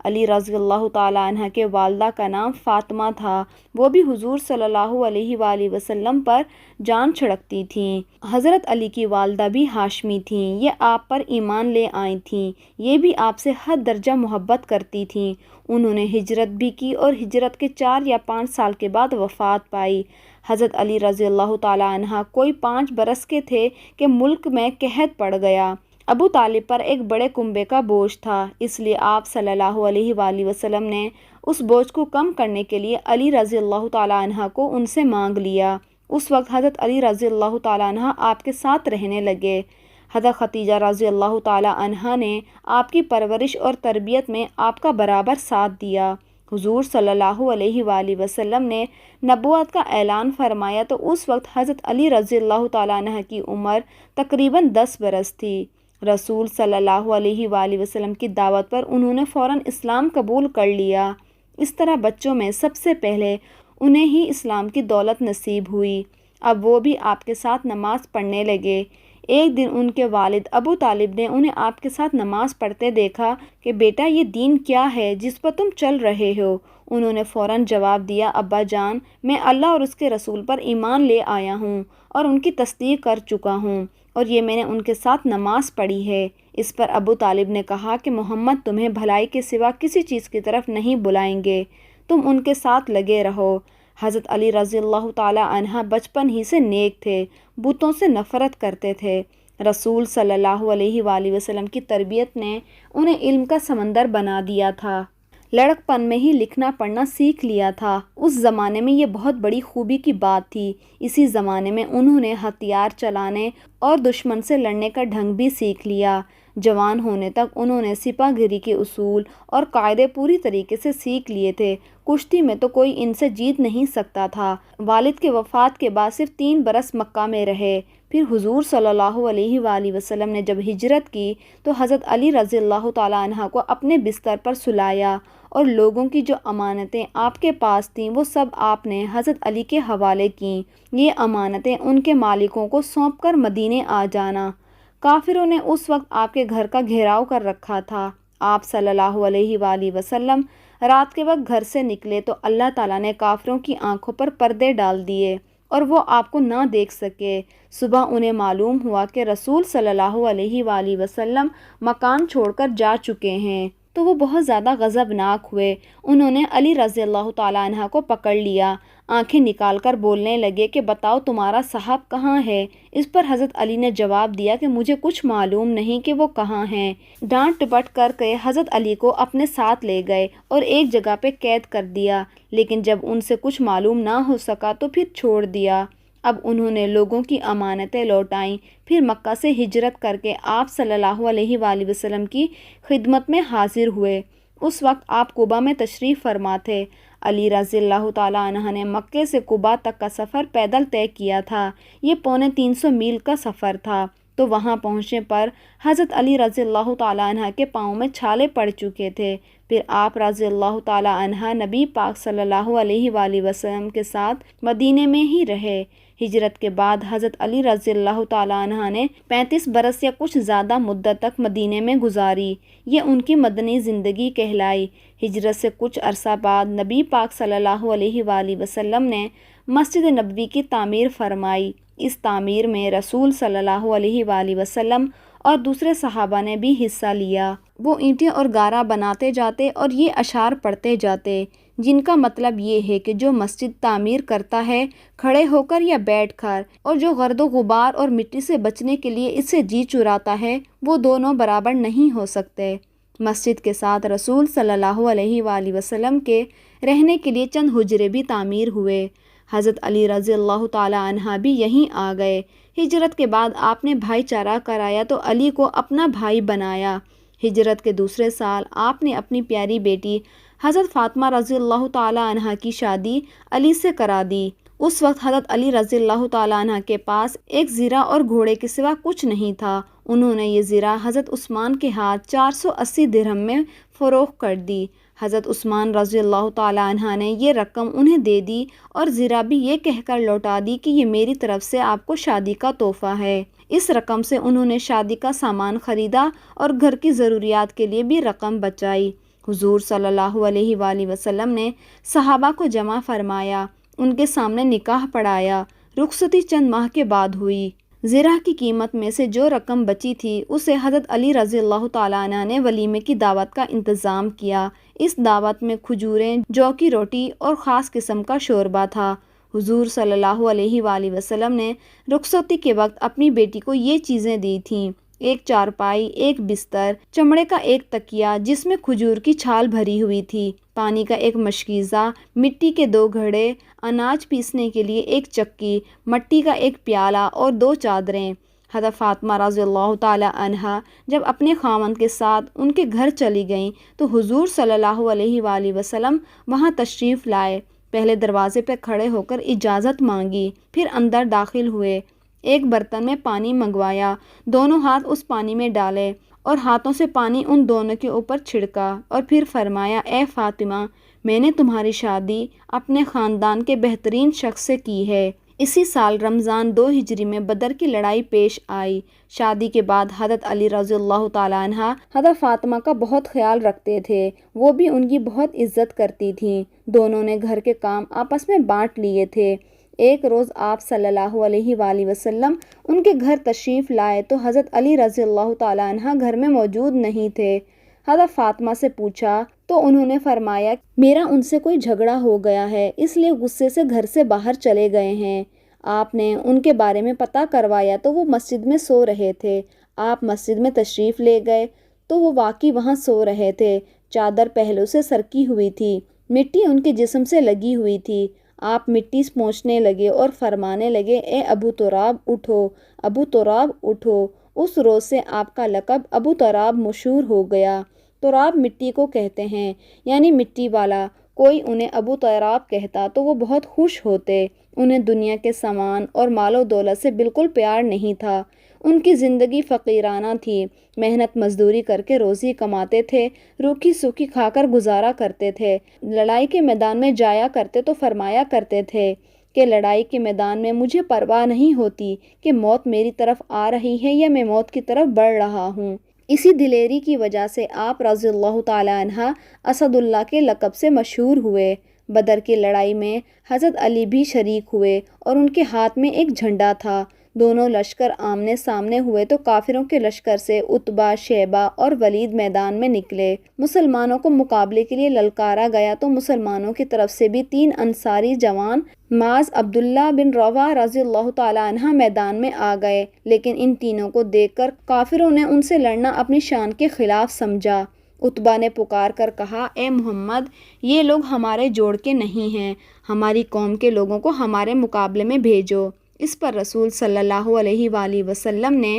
علی رضی اللہ تعالیٰ عنہ کے والدہ کا نام فاطمہ تھا، وہ بھی حضور صلی اللہ علیہ وآلہ وسلم پر جان چھڑکتی تھیں۔ حضرت علی کی والدہ بھی ہاشمی تھیں، یہ آپ پر ایمان لے آئی تھیں، یہ بھی آپ سے حد درجہ محبت کرتی تھیں۔ انہوں نے ہجرت بھی کی اور ہجرت کے 4 یا 5 سال کے بعد وفات پائی۔ حضرت علی رضی اللہ تعالیٰ عنہ کوئی 5 برس کے تھے کہ ملک میں قحط پڑ گیا۔ ابو طالب پر ایک بڑے کنبے کا بوجھ تھا، اس لیے آپ صلی اللہ علیہ وآلہ وسلم نے اس بوجھ کو کم کرنے کے لیے علی رضی اللہ تعالیٰ عنہ کو ان سے مانگ لیا۔ اس وقت حضرت علی رضی اللہ تعالیٰ عنہ آپ کے ساتھ رہنے لگے۔ حضرت خدیجہ رضی اللہ تعالیٰ عنہ نے آپ کی پرورش اور تربیت میں آپ کا برابر ساتھ دیا۔ حضور صلی اللہ علیہ وآلہ وسلم نے نبوت کا اعلان فرمایا تو اس وقت حضرت علی رضی اللہ تعالیٰ عنہ کی عمر تقریباً 10 برس تھی۔ رسول صلی اللہ علیہ وآلہ وسلم کی دعوت پر انہوں نے فوراً اسلام قبول کر لیا۔ اس طرح بچوں میں سب سے پہلے انہیں ہی اسلام کی دولت نصیب ہوئی۔ اب وہ بھی آپ کے ساتھ نماز پڑھنے لگے۔ ایک دن ان کے والد ابو طالب نے انہیں آپ کے ساتھ نماز پڑھتے دیکھا کہ بیٹا یہ دین کیا ہے جس پر تم چل رہے ہو؟ انہوں نے فوراً جواب دیا، ابا جان میں اللہ اور اس کے رسول پر ایمان لے آیا ہوں اور ان کی تصدیق کر چکا ہوں، اور یہ میں نے ان کے ساتھ نماز پڑھی ہے۔ اس پر ابو طالب نے کہا کہ محمد تمہیں بھلائی کے سوا کسی چیز کی طرف نہیں بلائیں گے، تم ان کے ساتھ لگے رہو۔ حضرت علی رضی اللہ تعالیٰ عنہ بچپن ہی سے نیک تھے، بتوں سے نفرت کرتے تھے۔ رسول صلی اللہ علیہ وآلہ وسلم کی تربیت نے انہیں علم کا سمندر بنا دیا تھا۔ لڑکپن میں ہی لکھنا پڑھنا سیکھ لیا تھا۔ اس زمانے میں یہ بہت بڑی خوبی کی بات تھی۔ اسی زمانے میں انہوں نے ہتھیار چلانے اور دشمن سے لڑنے کا ڈھنگ بھی سیکھ لیا۔ جوان ہونے تک انہوں نے سپاہ گیری کے اصول اور قاعدے پوری طریقے سے سیکھ لیے تھے۔ کشتی میں تو کوئی ان سے جیت نہیں سکتا تھا۔ والد کے وفات کے بعد صرف 3 برس مکہ میں رہے۔ پھر حضور صلی اللہ علیہ وآلہ وسلم نے جب ہجرت کی تو حضرت علی رضی اللہ تعالیٰ عنہ کو اپنے بستر پر سلایا اور لوگوں کی جو امانتیں آپ کے پاس تھیں وہ سب آپ نے حضرت علی کے حوالے کیں۔ یہ امانتیں ان کے مالکوں کو سونپ کر مدینے آ جانا۔ کافروں نے اس وقت آپ کے گھر کا گھیراؤ کر رکھا تھا۔ آپ صلی اللہ علیہ وآلہ وسلم رات کے وقت گھر سے نکلے تو اللہ تعالیٰ نے کافروں کی آنکھوں پر پردے ڈال دیے اور وہ آپ کو نہ دیکھ سکے۔ صبح انہیں معلوم ہوا کہ رسول صلی اللہ علیہ وآلہ وسلم مکان چھوڑ کر جا چکے ہیں تو وہ بہت زیادہ غضبناک ہوئے۔ انہوں نے علی رضی اللہ تعالیٰ عنہ کو پکڑ لیا، آنکھیں نکال کر بولنے لگے کہ بتاؤ تمہارا صاحب کہاں ہے؟ اس پر حضرت علی نے جواب دیا کہ مجھے کچھ معلوم نہیں کہ وہ کہاں ہیں۔ ڈانٹ ٹپٹ کر کے حضرت علی کو اپنے ساتھ لے گئے اور ایک جگہ پہ قید کر دیا، لیکن جب ان سے کچھ معلوم نہ ہو سکا تو پھر چھوڑ دیا۔ اب انہوں نے لوگوں کی امانتیں لوٹائیں، پھر مکہ سے ہجرت کر کے آپ صلی اللہ علیہ وآلہ وسلم کی خدمت میں حاضر ہوئے۔ اس وقت آپ قبا میں تشریف فرما تھے۔ علی رضی اللہ تعالیٰ عنہ نے مکے سے قبا تک کا سفر پیدل طے کیا تھا۔ یہ 350 میل کا سفر تھا۔ تو وہاں پہنچنے پر حضرت علی رضی اللہ تعالیٰ عنہ کے پاؤں میں چھالے پڑ چکے تھے۔ پھر آپ رضی اللہ تعالیٰ عنہ نبی پاک صلی اللہ علیہ وآلہ وسلم کے ساتھ مدینے میں ہی رہے۔ ہجرت کے بعد حضرت علی رضی اللہ تعالیٰ عنہ نے 35 برس یا کچھ زیادہ مدت تک مدینے میں گزاری۔ یہ ان کی مدنی زندگی کہلائی۔ ہجرت سے کچھ عرصہ بعد نبی پاک صلی اللہ علیہ وآلہ وسلم نے مسجد نبوی کی تعمیر فرمائی۔ اس تعمیر میں رسول صلی اللہ علیہ وآلہ وسلم اور دوسرے صحابہ نے بھی حصہ لیا۔ وہ اینٹیں اور گارا بناتے جاتے اور یہ اشعار پڑھتے جاتے جن کا مطلب یہ ہے کہ جو مسجد تعمیر کرتا ہے کھڑے ہو کر یا بیٹھ کر، اور جو گرد و غبار اور مٹی سے بچنے کے لیے اس سے جی چراتا ہے، وہ دونوں برابر نہیں ہو سکتے۔ مسجد کے ساتھ رسول صلی اللہ علیہ وآلہ وسلم کے رہنے کے لیے چند حجرے بھی تعمیر ہوئے۔ حضرت علی رضی اللہ تعالیٰ عنہ بھی یہیں آ گئے۔ ہجرت کے بعد آپ نے بھائی چارہ کرایا تو علی کو اپنا بھائی بنایا۔ ہجرت کے دوسرے سال آپ نے اپنی پیاری بیٹی حضرت فاطمہ رضی اللہ تعالیٰ عنہ کی شادی علی سے کرا دی۔ اس وقت حضرت علی رضی اللہ تعالیٰ عنہ کے پاس ایک زرہ اور گھوڑے کے سوا کچھ نہیں تھا۔ انہوں نے یہ زرہ حضرت عثمان کے ہاتھ 480 درہم میں فروخت کر دی۔ حضرت عثمان رضی اللہ تعالیٰ عنہ نے یہ رقم انہیں دے دی اور زرہ بھی یہ کہہ کر لوٹا دی کہ یہ میری طرف سے آپ کو شادی کا تحفہ ہے۔ اس رقم سے انہوں نے شادی کا سامان خریدا اور گھر کی ضروریات کے لیے بھی رقم بچائی۔ حضور صلی اللہ علیہ وآلہ وسلم نے صحابہ کو جمع فرمایا، ان کے سامنے نکاح پڑھایا۔ رخصتی چند ماہ کے بعد ہوئی۔ زرہ کی قیمت میں سے جو رقم بچی تھی اسے حضرت علی رضی اللہ تعالیٰ عنہ نے ولیمے کی دعوت کا انتظام کیا۔ اس دعوت میں کھجوریں، جو کی روٹی اور خاص قسم کا شوربہ تھا۔ حضور صلی اللہ علیہ وآلہ وسلم نے رخصتی کے وقت اپنی بیٹی کو یہ چیزیں دی تھیں: ایک چارپائی، ایک بستر، چمڑے کا ایک تکیہ جس میں کھجور کی چھال بھری ہوئی تھی، پانی کا ایک مشکیزہ، مٹی کے 2 گھڑے، اناج پیسنے کے لیے ایک چکی، مٹی کا ایک پیالہ اور 2 چادریں۔ حضرت فاطمہ رضی اللہ تعالی عنہا جب اپنے خاوند کے ساتھ ان کے گھر چلی گئیں تو حضور صلی اللہ علیہ وآلہ وسلم وہاں تشریف لائے۔ پہلے دروازے پہ کھڑے ہو کر اجازت مانگی، پھر اندر داخل ہوئے۔ ایک برتن میں پانی منگوایا، دونوں ہاتھ اس پانی میں ڈالے اور ہاتھوں سے پانی ان دونوں کے اوپر چھڑکا اور پھر فرمایا: اے فاطمہ، میں نے تمہاری شادی اپنے خاندان کے بہترین شخص سے کی ہے۔ اسی سال رمضان 2 ہجری میں بدر کی لڑائی پیش آئی۔ شادی کے بعد حضرت علی رضی اللہ تعالیٰ عنہ حضرت فاطمہ کا بہت خیال رکھتے تھے، وہ بھی ان کی بہت عزت کرتی تھیں۔ دونوں نے گھر کے کام آپس میں بانٹ لیے تھے۔ ایک روز آپ صلی اللہ علیہ وآلہ وسلم ان کے گھر تشریف لائے تو حضرت علی رضی اللہ تعالیٰ عنہ گھر میں موجود نہیں تھے۔ حضرت فاطمہ سے پوچھا تو انہوں نے فرمایا: میرا ان سے کوئی جھگڑا ہو گیا ہے، اس لیے غصے سے گھر سے باہر چلے گئے ہیں۔ آپ نے ان کے بارے میں پتہ کروایا تو وہ مسجد میں سو رہے تھے۔ آپ مسجد میں تشریف لے گئے تو وہ واقعی وہاں سو رہے تھے۔ چادر پہلو سے سرکی ہوئی تھی، مٹی ان کے جسم سے لگی ہوئی تھی۔ آپ مٹی پونچھنے لگے اور فرمانے لگے: اے ابو تراب اٹھو، ابو تراب اٹھو۔ اس روز سے آپ کا لقب ابو تراب مشہور ہو گیا۔ تراب مٹی کو کہتے ہیں، یعنی مٹی والا۔ کوئی انہیں ابو تراب کہتا تو وہ بہت خوش ہوتے۔ انہیں دنیا کے سامان اور مال و دولت سے بالکل پیار نہیں تھا۔ ان کی زندگی فقیرانہ تھی، محنت مزدوری کر کے روزی کماتے تھے، روکھی سوکھی کھا کر گزارا کرتے تھے۔ لڑائی کے میدان میں جایا کرتے تو فرمایا کرتے تھے کہ لڑائی کے میدان میں مجھے پرواہ نہیں ہوتی کہ موت میری طرف آ رہی ہے یا میں موت کی طرف بڑھ رہا ہوں۔ اسی دلیری کی وجہ سے آپ رضی اللہ تعالی عنہ اسد اللہ کے لقب سے مشہور ہوئے۔ بدر کی لڑائی میں حضرت علی بھی شریک ہوئے اور ان کے ہاتھ میں ایک جھنڈا تھا۔ دونوں لشکر آمنے سامنے ہوئے تو کافروں کے لشکر سے عتبہ، شیبہ اور ولید میدان میں نکلے۔ مسلمانوں کو مقابلے کے لیے للکارا گیا تو مسلمانوں کی طرف سے بھی 3 انصاری جوان معاذ عبداللہ بن رواح رضی اللہ تعالیٰ عنہ میدان میں آ گئے، لیکن ان تینوں کو دیکھ کر کافروں نے ان سے لڑنا اپنی شان کے خلاف سمجھا۔ عتبہ نے پکار کر کہا: اے محمد، یہ لوگ ہمارے جوڑ کے نہیں ہیں، ہماری قوم کے لوگوں کو ہمارے مقابلے میں بھیجو۔ اس پر رسول صلی اللہ علیہ وآلہ وسلم نے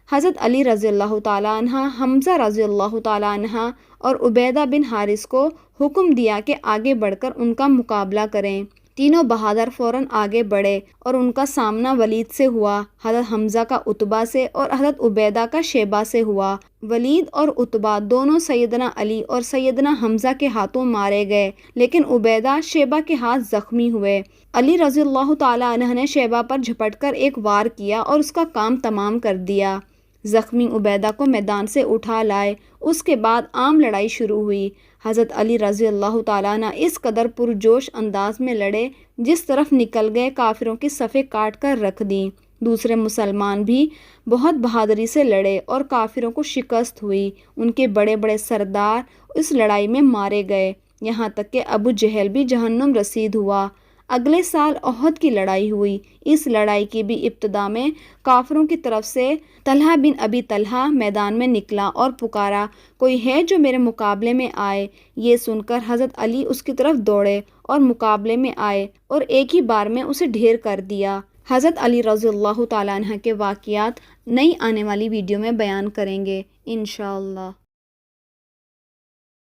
حضرت علی رضی اللہ تعالیٰ عنہ، حمزہ رضی اللہ تعالیٰ عنہ اور عبیدہ بن حارث کو حکم دیا کہ آگے بڑھ کر ان کا مقابلہ کریں۔ تینوں بہادر فوراً آگے بڑھے اور ان کا سامنا ولید سے ہوا، حضرت حمزہ کا عتبہ سے اور حضرت عبیدہ کا شیبہ سے ہوا۔ ولید اور عتبہ دونوں سیدنا علی اور سیدنا حمزہ کے ہاتھوں مارے گئے، لیکن عبیدہ شیبہ کے ہاتھ زخمی ہوئے۔ علی رضی اللہ تعالیٰ عنہ نے شیبہ پر جھپٹ کر ایک وار کیا اور اس کا کام تمام کر دیا۔ زخمی عبیدہ کو میدان سے اٹھا لائے۔ اس کے بعد عام لڑائی شروع ہوئی۔ حضرت علی رضی اللہ تعالیٰ عنہ اس قدر پرجوش انداز میں لڑے، جس طرف نکل گئے کافروں کی صفیں کاٹ کر رکھ دیں۔ دوسرے مسلمان بھی بہت بہادری سے لڑے اور کافروں کو شکست ہوئی۔ ان کے بڑے بڑے سردار اس لڑائی میں مارے گئے، یہاں تک کہ ابو جہل بھی جہنم رسید ہوا۔ اگلے سال احد کی لڑائی ہوئی۔ اس لڑائی کی بھی ابتدا میں کافروں کی طرف سے طلحہ بن ابی طلحہ میدان میں نکلا اور پکارا: کوئی ہے جو میرے مقابلے میں آئے؟ یہ سن کر حضرت علی اس کی طرف دوڑے اور مقابلے میں آئے اور ایک ہی بار میں اسے ڈھیر کر دیا۔ حضرت علی رضی اللہ تعالیٰ عنہ کے واقعات نئی آنے والی ویڈیو میں بیان کریں گے انشاءاللہ۔